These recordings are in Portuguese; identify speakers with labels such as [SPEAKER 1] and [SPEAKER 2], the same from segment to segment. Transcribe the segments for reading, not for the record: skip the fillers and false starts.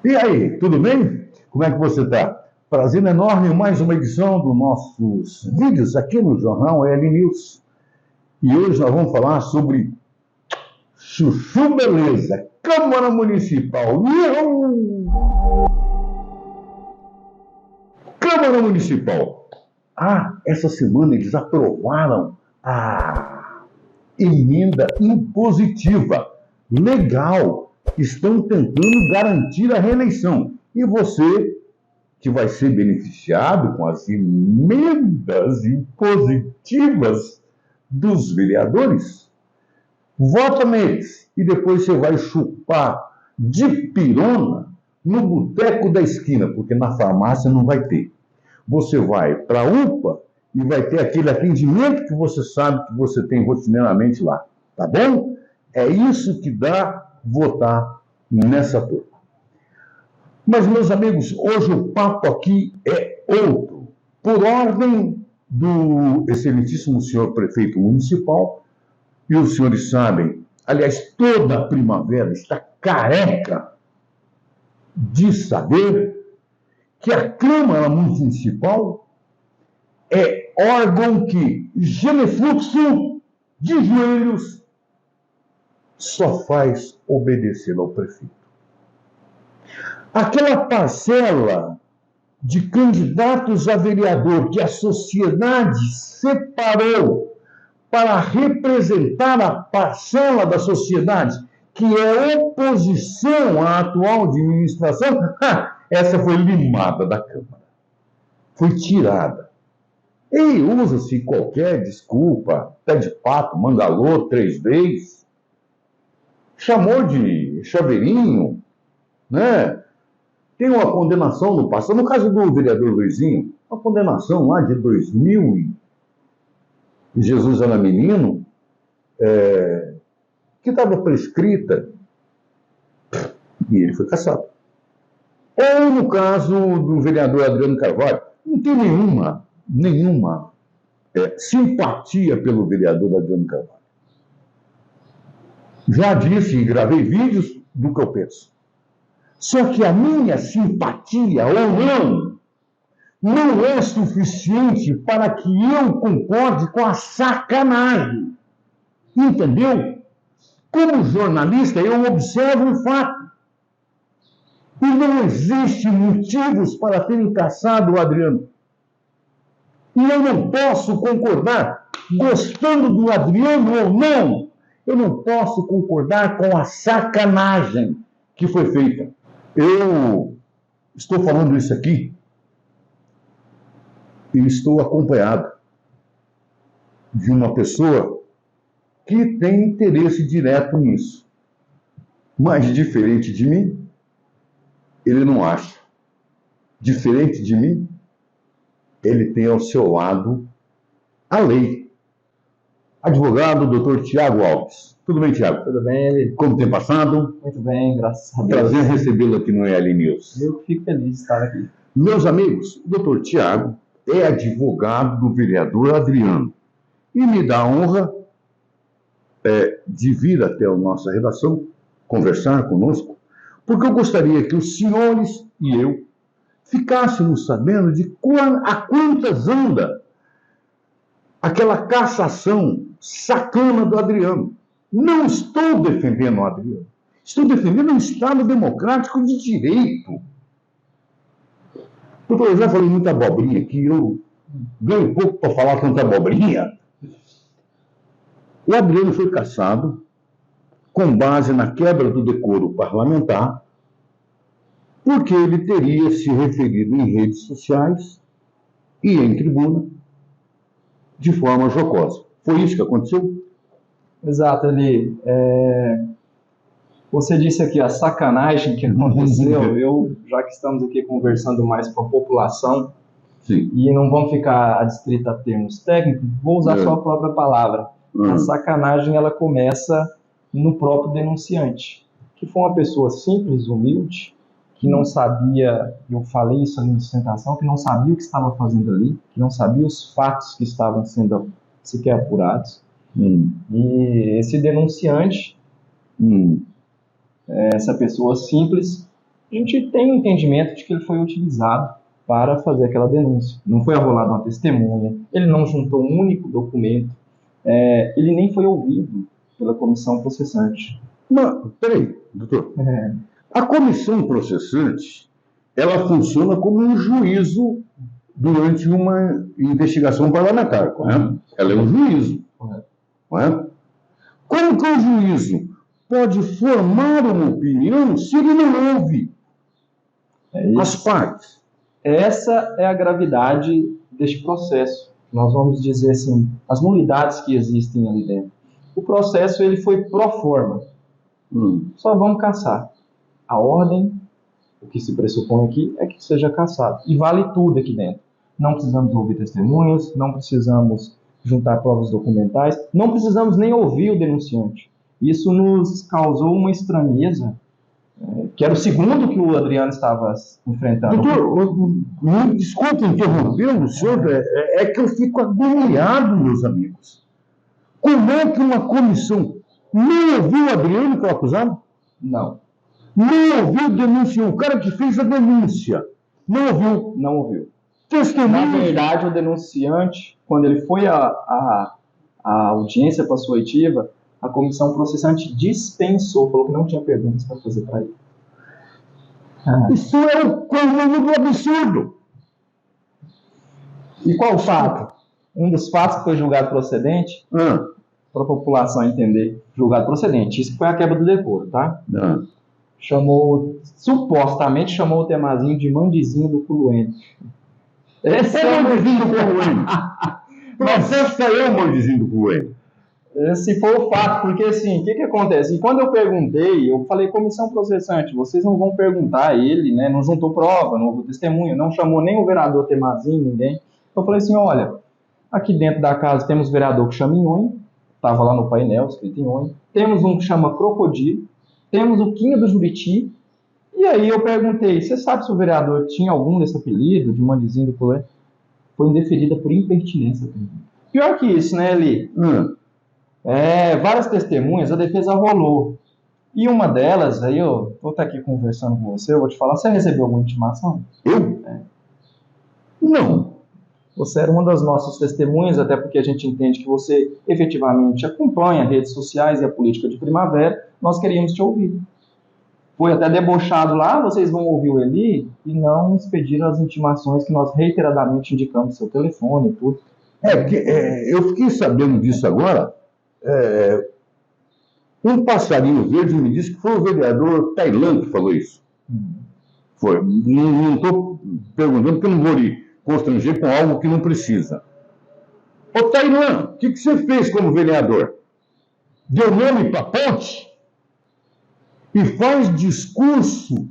[SPEAKER 1] E aí, tudo bem? Como é que você está? Prazer enorme, mais uma edição dos nossos vídeos aqui no Jornal L News. E hoje nós vamos falar sobre Chuchu Beleza, Câmara Municipal. Câmara Municipal. Essa semana eles aprovaram a emenda impositiva. Legal. Estão tentando garantir a reeleição. E você, que vai ser beneficiado com as emendas impositivas dos vereadores, vota neles. E depois você vai chupar de pirona no boteco da esquina, porque na farmácia não vai ter. Você vai para a UPA e vai ter aquele atendimento que você sabe que você tem rotineiramente lá. Tá bom? É isso que dá votar nessa turma. Mas, meus amigos, hoje o papo aqui é outro. Por ordem do excelentíssimo senhor prefeito municipal, e os senhores sabem, aliás, toda a primavera está careca de saber que a Câmara Municipal é órgão que, genufluxo de joelhos, só faz obedecer ao prefeito. Aquela parcela de candidatos a vereador que a sociedade separou para representar a parcela da sociedade que é oposição à atual administração, essa foi limada da Câmara. Foi tirada. E usa-se qualquer desculpa, pé de pato, mangalô, 3 vezes, chamou de chaveirinho, né? Tem uma condenação no passado, no caso do vereador Luizinho, uma condenação lá de 2000, e Jesus era menino, que estava prescrita, e ele foi cassado. Ou no caso do vereador Adriano Carvalho, não tem nenhuma simpatia pelo vereador Adriano Carvalho. Já disse e gravei vídeos do que eu penso. Só que a minha simpatia ou não é suficiente para que eu concorde com a sacanagem. Entendeu? Como jornalista, eu observo um fato. E não existe motivos para terem caçado o Adriano. E eu não posso concordar, gostando do Adriano ou não, eu não posso concordar com a sacanagem que foi feita. Eu estou falando isso aqui e estou acompanhado de uma pessoa que tem interesse direto nisso. Mas diferente de mim, ele não acha. Diferente de mim, ele tem ao seu lado a lei. Advogado, doutor Tiago Alves. Tudo bem, Tiago?
[SPEAKER 2] Tudo bem, ele?
[SPEAKER 1] Como tem passado?
[SPEAKER 2] Muito bem, graças a Deus.
[SPEAKER 1] Prazer recebê-lo aqui no EL News.
[SPEAKER 2] Eu que fico feliz de estar aqui.
[SPEAKER 1] Meus amigos, o doutor Tiago é advogado do vereador Adriano e me dá a honra de vir até a nossa redação conversar conosco, porque eu gostaria que os senhores e eu ficássemos sabendo de a quantas anda aquela cassação sacana do Adriano. Não estou defendendo o Adriano. Estou defendendo um Estado democrático de direito. Doutor, eu já falei muita abobrinha aqui, eu ganho pouco para falar tanta abobrinha. O Adriano foi cassado com base na quebra do decoro parlamentar, porque ele teria se referido em redes sociais e em tribuna de forma jocosa. Foi isso que aconteceu?
[SPEAKER 2] Exato, Eli. Você disse aqui a sacanagem que aconteceu. Já que estamos aqui conversando mais com a população,
[SPEAKER 1] sim,
[SPEAKER 2] e não vamos ficar adstrito a termos técnicos, vou usar só a própria palavra. A sacanagem, ela começa no próprio denunciante, que foi uma pessoa simples, humilde, que não sabia, eu falei isso ali na sustentação, que não sabia o que estava fazendo ali, que não sabia os fatos que estavam sendo sequer apurados. E esse denunciante, essa pessoa simples, a gente tem um entendimento de que ele foi utilizado para fazer aquela denúncia. Não foi arrolada uma testemunha, ele não juntou um único documento, ele nem foi ouvido pela comissão processante.
[SPEAKER 1] Não, peraí, doutor. A comissão processante, ela funciona como um juízo durante uma investigação parlamentar, correto? Ela é um juízo, correto? Como que o juízo pode formar uma opinião se ele não ouve as partes?
[SPEAKER 2] Essa é a gravidade deste processo. Nós vamos dizer assim, as nulidades que existem ali dentro. O processo ele foi pro forma. Só vamos caçar. A ordem, o que se pressupõe aqui, é que seja caçado. E vale tudo aqui dentro. Não precisamos ouvir testemunhas, não precisamos juntar provas documentais, não precisamos nem ouvir o denunciante. Isso nos causou uma estranheza, que era o segundo que o Adriano estava enfrentando.
[SPEAKER 1] Doutor, desculpe interromper o senhor, é que eu fico agoniado, meus amigos. Como é que uma comissão não ouviu o Adriano, que é o acusado?
[SPEAKER 2] Não.
[SPEAKER 1] Não ouviu o denunciante, o cara que fez a denúncia. Não ouviu.
[SPEAKER 2] Não ouviu.
[SPEAKER 1] Testemunha.
[SPEAKER 2] Na verdade, o denunciante, quando ele foi à audiência passuativa, a comissão processante dispensou, falou que não tinha perguntas para fazer para ele.
[SPEAKER 1] Isso é o cúmulo do absurdo.
[SPEAKER 2] E qual o fato? Um dos fatos que foi julgado procedente, para a população entender, julgado procedente, isso foi a quebra do decoro, tá? Supostamente chamou o Temazinho de mandizinho do Culuene.
[SPEAKER 1] Esse é o mandizinho do Culuene. Processo saiu o mandizinho do Culuene.
[SPEAKER 2] Esse foi o fato, porque assim, o que acontece? E quando eu perguntei, eu falei, comissão processante, vocês não vão perguntar a ele, né? Não juntou prova, não houve testemunha, não chamou nem o vereador Temazinho, ninguém. Eu falei assim, olha, aqui dentro da casa temos vereador que chama Inhonho, estava lá no painel, escrito Inhonho, temos um que chama Crocodilo, temos o Quinha do Juriti, e aí eu perguntei, você sabe se o vereador tinha algum desse apelido, de mandizinho do Culuene? Foi indeferida por impertinência. Pior que isso, né, Eli? Várias testemunhas, a defesa rolou. E uma delas, aí eu vou estar aqui conversando com você, eu vou te falar, você recebeu alguma intimação?
[SPEAKER 1] Eu?
[SPEAKER 2] Não. Você era uma das nossas testemunhas, até porque a gente entende que você efetivamente acompanha redes sociais e a política de Primavera, nós queríamos te ouvir. Foi até debochado lá, vocês vão ouvir o Eli e não expediram as intimações que nós reiteradamente indicamos, seu telefone e tudo.
[SPEAKER 1] Porque eu fiquei sabendo disso agora. Um passarinho verde me disse que foi o vereador Tailã que falou isso. Foi. Não estou perguntando porque eu não vou lhe constranger com algo que não precisa. Ô Tailã, o que você fez como vereador? Deu nome para ponte? E faz discurso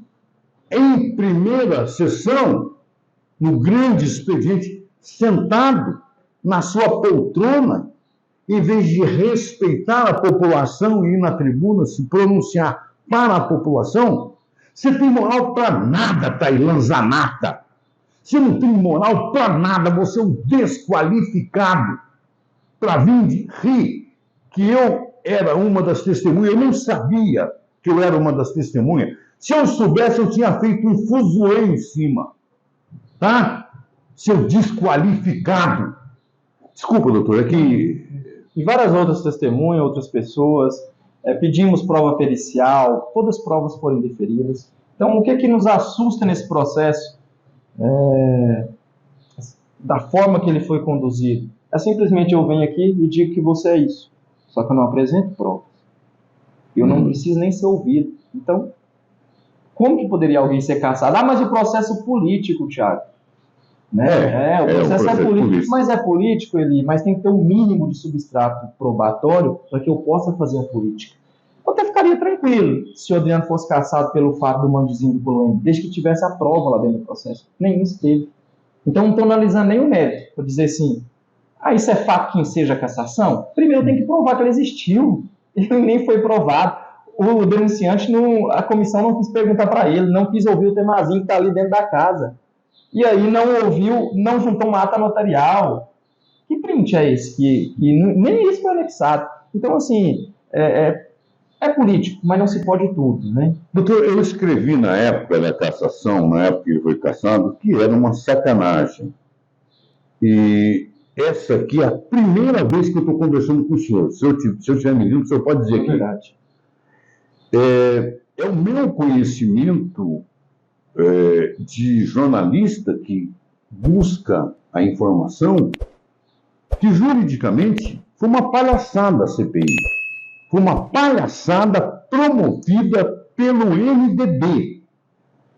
[SPEAKER 1] em primeira sessão, no grande expediente, sentado na sua poltrona, em vez de respeitar a população e ir na tribuna se pronunciar para a população? Você tem moral para nada, Tailã Zanata. Você não tem moral para nada, você é um desqualificado. Para vir rir que eu era uma das testemunhas, eu não sabia que eu era uma das testemunhas. Se eu soubesse, eu tinha feito um fuzuê em cima. Tá? Seu desqualificado. Desculpa, doutor, é que...
[SPEAKER 2] E várias outras testemunhas, outras pessoas, pedimos prova pericial, todas as provas foram indeferidas. Então, o que nos assusta nesse processo, da forma que ele foi conduzido, é simplesmente eu venho aqui e digo que você é isso, só que eu não apresento provas. Eu não preciso nem ser ouvido. Então, como que poderia alguém ser caçado? Mas o processo político, Thiago. Né? O processo é político. Mas é político, mas tem que ter um mínimo de substrato probatório para que eu possa fazer a política. Eu até ficaria tranquilo se o Adriano fosse caçado pelo fato do mandizinho do Culuene, desde que tivesse a prova lá dentro do processo. Nem isso teve. Então, não estou analisando nem o mérito, para dizer assim, isso é fato que enseja a cassação? Primeiro tem que provar que ele existiu. Ele nem foi provado. O denunciante, a comissão não quis perguntar para ele, não quis ouvir o Temazinho que está ali dentro da casa. E aí não ouviu, não juntou uma ata notarial. Que print é esse? Que nem isso foi anexado. Então, assim, é É político, mas não se pode tudo, né?
[SPEAKER 1] Doutor, eu escrevi na época da cassação, na época que ele foi cassado, que era uma sacanagem. E essa aqui é a primeira vez que eu estou conversando com o senhor. Se eu estiver me o senhor pode dizer aqui.
[SPEAKER 2] Verdade.
[SPEAKER 1] É o meu conhecimento de jornalista que busca a informação que juridicamente foi uma palhaçada a CPI. Foi uma palhaçada promovida pelo MDB.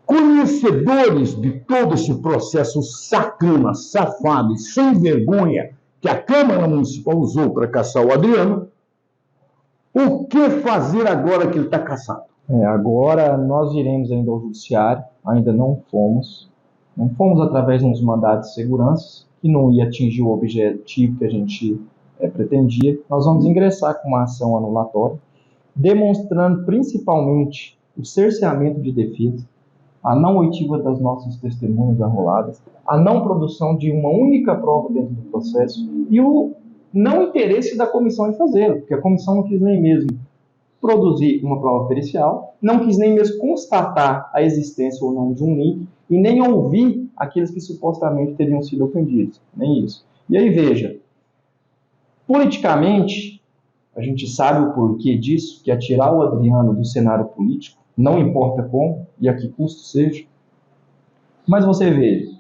[SPEAKER 1] Conhecedores de todo esse processo sacana, safado e sem vergonha que a Câmara Municipal usou para caçar o Adriano, o que fazer agora que ele está caçado?
[SPEAKER 2] Agora nós iremos ainda ao judiciário, ainda não fomos através de uns mandados de segurança, que não ia atingir o objetivo que a gente pretendia. Nós vamos ingressar com uma ação anulatória, demonstrando principalmente o cerceamento de defesa, a não oitiva das nossas testemunhas arroladas, a não produção de uma única prova dentro do processo e o não interesse da comissão em fazê-lo, porque a comissão não quis nem mesmo produzir uma prova pericial, não quis nem mesmo constatar a existência ou não de um link e nem ouvir aqueles que supostamente teriam sido ofendidos, nem isso. E aí veja, politicamente, a gente sabe o porquê disso, que é tirar o Adriano do cenário político, não importa como e a que custo seja. Mas você veja,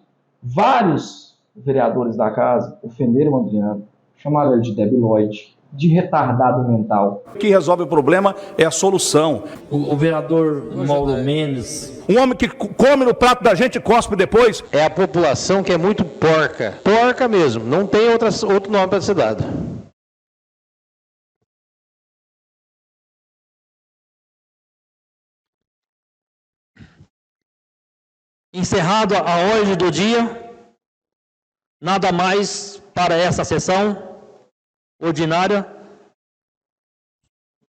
[SPEAKER 2] vários vereadores da casa ofenderam o Adriano, chamaram ele de debilóide, de retardado mental.
[SPEAKER 3] O que resolve o problema é a solução.
[SPEAKER 4] O vereador Mauro Mendes.
[SPEAKER 3] Um homem que come no prato da gente e cospe depois.
[SPEAKER 5] É a população que é muito porca. Porca mesmo, não tem outro nome para ser dado.
[SPEAKER 4] Encerrado a ordem do dia, nada mais para essa sessão ordinária.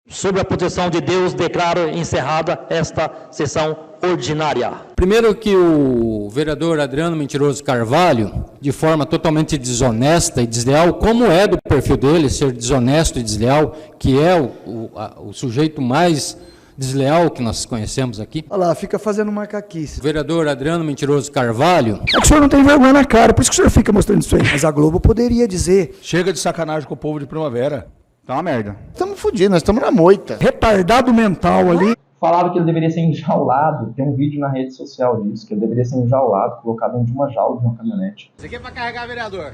[SPEAKER 4] Sob a proteção de Deus, declaro encerrada esta sessão ordinária.
[SPEAKER 6] Primeiro que o vereador Adriano Mentiroso Carvalho, de forma totalmente desonesta e desleal, como é do perfil dele, ser desonesto e desleal, que é o sujeito mais desleal que nós conhecemos aqui.
[SPEAKER 7] Olha lá, fica fazendo macaquice.
[SPEAKER 6] O vereador Adriano Mentiroso Carvalho...
[SPEAKER 7] É que o senhor não tem vergonha na cara, por isso que o senhor fica mostrando isso aí. Mas a Globo poderia dizer...
[SPEAKER 3] Chega de sacanagem com o povo de Primavera. Tá uma merda.
[SPEAKER 7] Estamos fodidos, nós estamos na moita. Retardado mental ali.
[SPEAKER 2] Falaram que ele deveria ser enjaulado, tem um vídeo na rede social disso, que ele deveria ser enjaulado, colocado dentro de uma jaula de uma caminhonete.
[SPEAKER 8] Isso aqui é para carregar, vereador.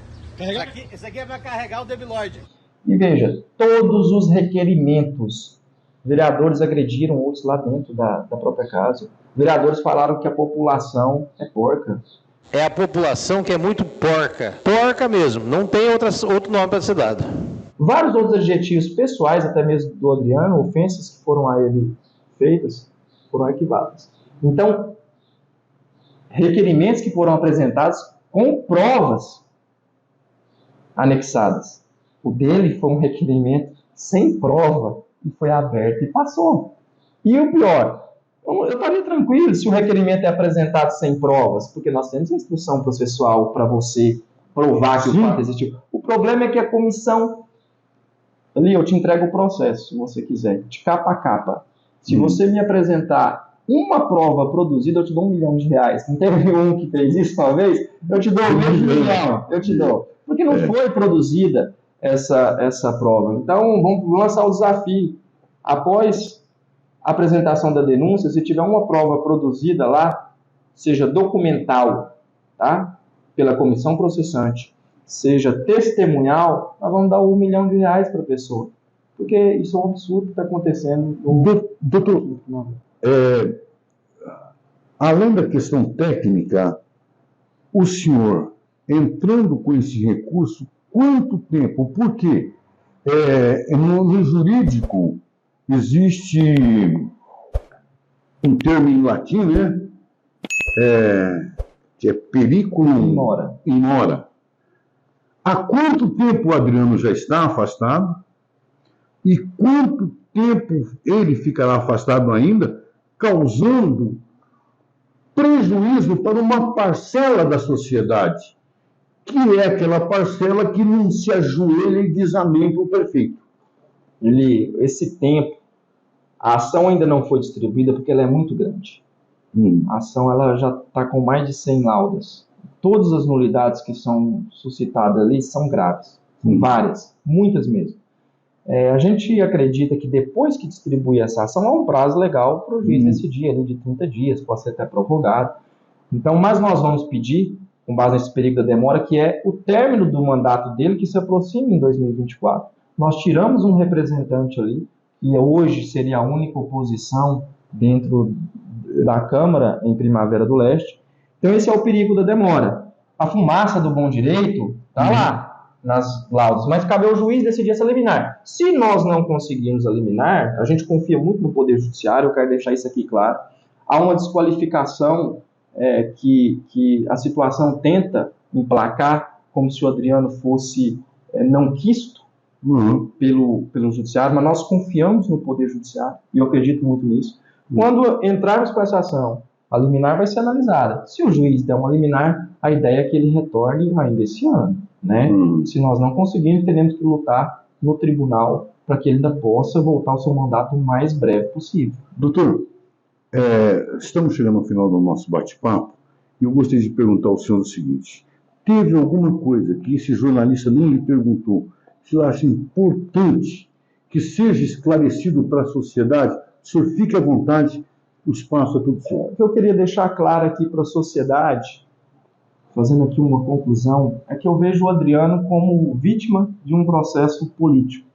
[SPEAKER 8] Isso aqui é para carregar o debilóide.
[SPEAKER 2] E veja, todos os requerimentos, vereadores agrediram outros lá dentro da própria casa. Vereadores falaram que a população é porca.
[SPEAKER 5] É a população que é muito porca. Porca mesmo, não tem outro nome para ser dado.
[SPEAKER 2] Vários outros adjetivos pessoais, até mesmo do Adriano, ofensas que foram a ele feitas, foram arquivadas. Então, requerimentos que foram apresentados com provas anexadas. O dele foi um requerimento sem prova e foi aberto e passou. E o pior, eu estaria tranquilo se o requerimento é apresentado sem provas, porque nós temos a instrução processual para você provar que o fato existiu. O problema é que a comissão... Ali, eu te entrego o processo, se você quiser, de capa a capa. Se você me apresentar uma prova produzida, eu te dou R$1 milhão. Não teve um que fez isso uma vez? Eu te dou R$1 milhão. Eu te dou. Porque não foi produzida essa prova. Então, vamos lançar o desafio. Após a apresentação da denúncia, se tiver uma prova produzida lá, seja documental, tá? Pela comissão processante, seja testemunhal, nós vamos dar R$1 milhão para a pessoa. Porque isso é um absurdo que está acontecendo.
[SPEAKER 1] Doutor, além da questão técnica, o senhor, entrando com esse recurso, quanto tempo? Porque no jurídico existe um termo em latim, né? Que é periculum in mora. Há quanto tempo o Adriano já está afastado? E quanto tempo ele ficará afastado ainda, causando prejuízo para uma parcela da sociedade, que é aquela parcela que não se ajoelha e diz amém para o prefeito.
[SPEAKER 2] Esse tempo, A ação ainda não foi distribuída porque ela é muito grande. A ação ela já está com mais de 100 laudas. Todas as nulidades que são suscitadas ali são graves. Várias, muitas mesmo. A gente acredita que depois que distribuir essa ação, há um prazo legal para o juiz decidir, ali de 30 dias, pode ser até prorrogado. Então, mas nós vamos pedir, com base nesse perigo da demora, que é o término do mandato dele, que se aproxima em 2024. Nós tiramos um representante ali, que hoje seria a única oposição dentro da Câmara em Primavera do Leste. Então, esse é o perigo da demora. A fumaça do bom direito está lá, nas laudas, mas cabe ao juiz decidir essa liminar. Se nós não conseguirmos a liminar, a gente confia muito no Poder Judiciário, eu quero deixar isso aqui claro, há uma desqualificação que a situação tenta emplacar, como se o Adriano fosse não quisto pelo Judiciário, mas nós confiamos no Poder Judiciário, e eu acredito muito nisso. Quando entrarmos com essa ação, a liminar vai ser analisada. Se o juiz der uma liminar, a ideia é que ele retorne ainda esse ano, né? Se nós não conseguirmos, teremos que lutar no tribunal para que ele ainda possa voltar ao seu mandato o mais breve possível.
[SPEAKER 1] Doutor, estamos chegando ao final do nosso bate-papo e eu gostaria de perguntar ao senhor o seguinte: teve alguma coisa que esse jornalista nem lhe perguntou, que o senhor acha importante que seja esclarecido para a sociedade? O senhor fique à vontade, o espaço é todo seu.
[SPEAKER 2] O que eu queria deixar claro aqui para a sociedade, fazendo aqui uma conclusão, é que eu vejo o Adriano como vítima de um processo político,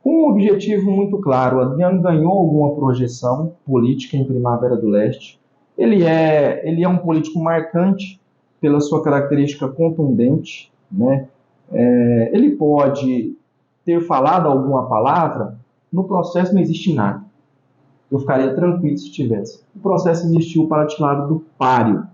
[SPEAKER 2] com um objetivo muito claro. O Adriano ganhou alguma projeção política em Primavera do Leste. Ele é um político marcante pela sua característica contundente, né? Ele pode ter falado alguma palavra, no processo não existe nada. Eu ficaria tranquilo se tivesse. O processo existiu para tirá-lo do páreo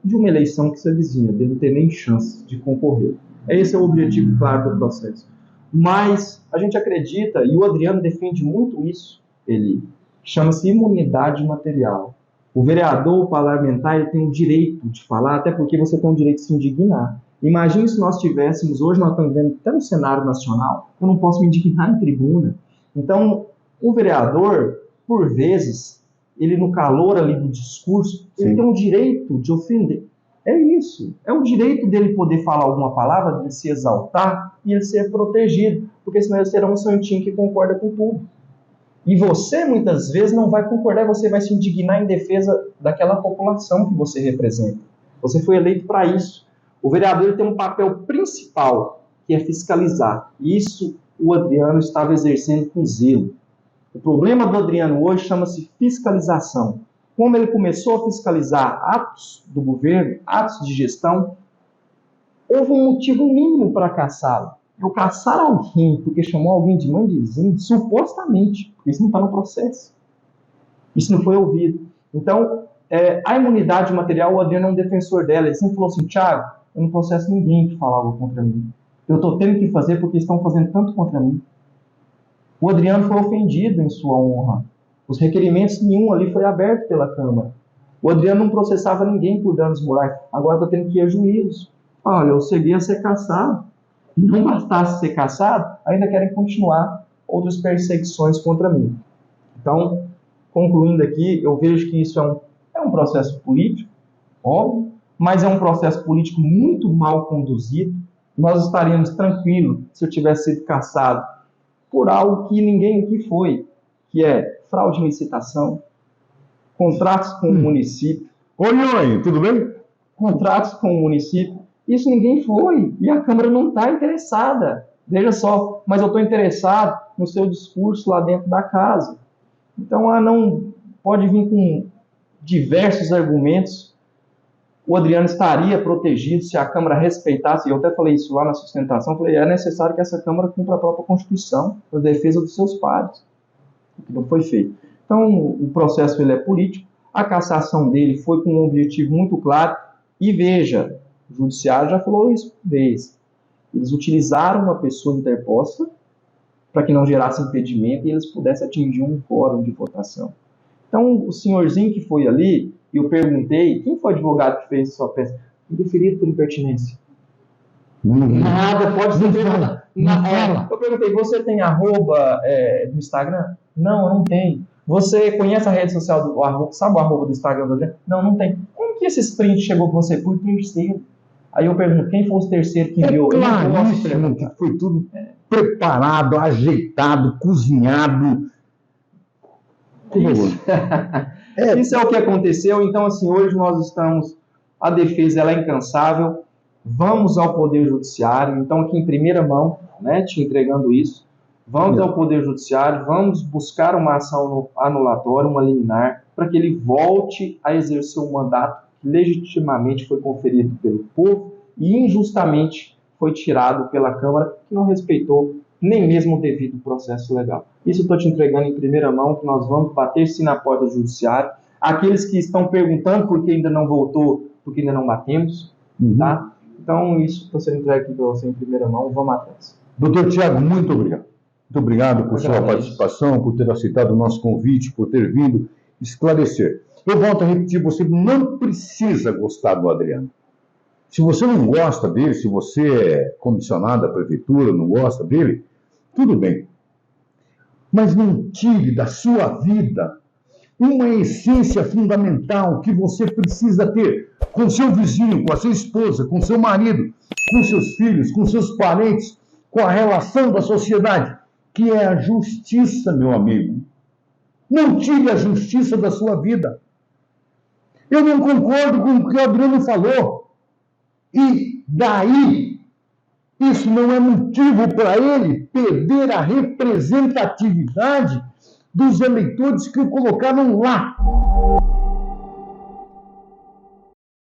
[SPEAKER 2] de uma eleição que se avizinha, dele não ter nem chance de concorrer. Esse é o objetivo claro do processo. Mas a gente acredita, e o Adriano defende muito isso, ele chama-se imunidade material. O vereador, o parlamentar, ele tem o direito de falar, até porque você tem o direito de se indignar. Imagine se nós tivéssemos, hoje nós estamos vendo até no cenário nacional, eu não posso me indignar em tribuna. Então, o vereador, por vezes, ele no calor ali do discurso, ele tem o direito de ofender. É isso. É o direito dele poder falar alguma palavra, de se exaltar e ele ser protegido, porque senão ele será um santinho que concorda com tudo. E você, muitas vezes, não vai concordar, você vai se indignar em defesa daquela população que você representa. Você foi eleito para isso. O vereador ele tem um papel principal, que é fiscalizar. E isso o Adriano estava exercendo com zelo. O problema do Adriano hoje chama-se fiscalização. Como ele começou a fiscalizar atos do governo, atos de gestão, houve um motivo mínimo para caçá-lo. Eu caçar alguém porque chamou alguém de mandizinho, supostamente, porque isso não está no processo. Isso não foi ouvido. Então, a imunidade material, o Adriano é um defensor dela. Ele sempre falou assim: Thiago, eu não processo ninguém que falava contra mim. Eu estou tendo que fazer porque estão fazendo tanto contra mim. O Adriano foi ofendido em sua honra. Os requerimentos, nenhum ali foi aberto pela Câmara. O Adriano não processava ninguém por danos morais. Agora está tendo que ir a juízo. Olha, eu cheguei a ser cassado. E não bastasse ser cassado, ainda querem continuar outras perseguições contra mim. Então, concluindo aqui, eu vejo que isso é um processo político, óbvio, mas é um processo político muito mal conduzido. Nós estaríamos tranquilos se eu tivesse sido cassado por algo que ninguém aqui foi, que é fraude em licitação, contratos com o município.
[SPEAKER 1] Oi, tudo bem?
[SPEAKER 2] Contratos com o município, isso ninguém foi, e a Câmara não está interessada. Veja só, mas eu estou interessado no seu discurso lá dentro da casa. Então, não pode vir com diversos argumentos. O Adriano estaria protegido se a Câmara respeitasse, e eu até falei isso lá na sustentação, falei, é necessário que essa Câmara cumpra a própria Constituição, para defesa dos seus pares, o que não foi feito. Então, o processo ele é político, a cassação dele foi com um objetivo muito claro, e veja, o Judiciário já falou isso uma vez, eles utilizaram uma pessoa interposta para que não gerasse impedimento e eles pudessem atingir um quórum de votação. Então, o senhorzinho que foi ali, eu perguntei, quem foi o advogado que fez sua peça? Indeferido por impertinência. Nada, pode ser perguntado. Eu perguntei, você tem @ no Instagram? Não, eu não tenho. Você conhece a rede social sabe o arroba do Instagram do Adriano? Não, não tem. Como que esse print chegou com você? Por terceiro. Aí eu pergunto, quem foi o terceiro que enviou?
[SPEAKER 1] Claríssimo que foi tudo preparado, ajeitado, cozinhado.
[SPEAKER 2] Isso é o que aconteceu. Então, assim, hoje nós estamos... A defesa ela é incansável. Vamos ao Poder Judiciário. Então, aqui em primeira mão, né, te entregando isso. Vamos ao Poder Judiciário, vamos buscar uma ação anulatória, uma liminar, para que ele volte a exercer um mandato que legitimamente foi conferido pelo povo e injustamente foi tirado pela Câmara, que não respeitou nem mesmo o devido processo legal. Isso eu estou te entregando em primeira mão, que nós vamos bater sim na porta do Judiciário. Aqueles que estão perguntando por que ainda não voltou, porque ainda não batemos, tá? Então, isso está sendo entregue aqui para você em primeira mão, vamos atrás.
[SPEAKER 1] Doutor Tiago, muito obrigado. Muito obrigado por sua participação, por ter aceitado o nosso convite, por ter vindo esclarecer. Eu volto a repetir, você não precisa gostar do Adriano. Se você não gosta dele, se você é comissionado da prefeitura, não gosta dele, tudo bem. Mas não tire da sua vida uma essência fundamental que você precisa ter com seu vizinho, com a sua esposa, com seu marido, com seus filhos, com seus parentes, com a relação da sociedade, que é a justiça, meu amigo. Não tire a justiça da sua vida. Eu não concordo com o que o Adriano falou. E daí, isso não é motivo para ele perder a representatividade dos eleitores que o colocaram lá.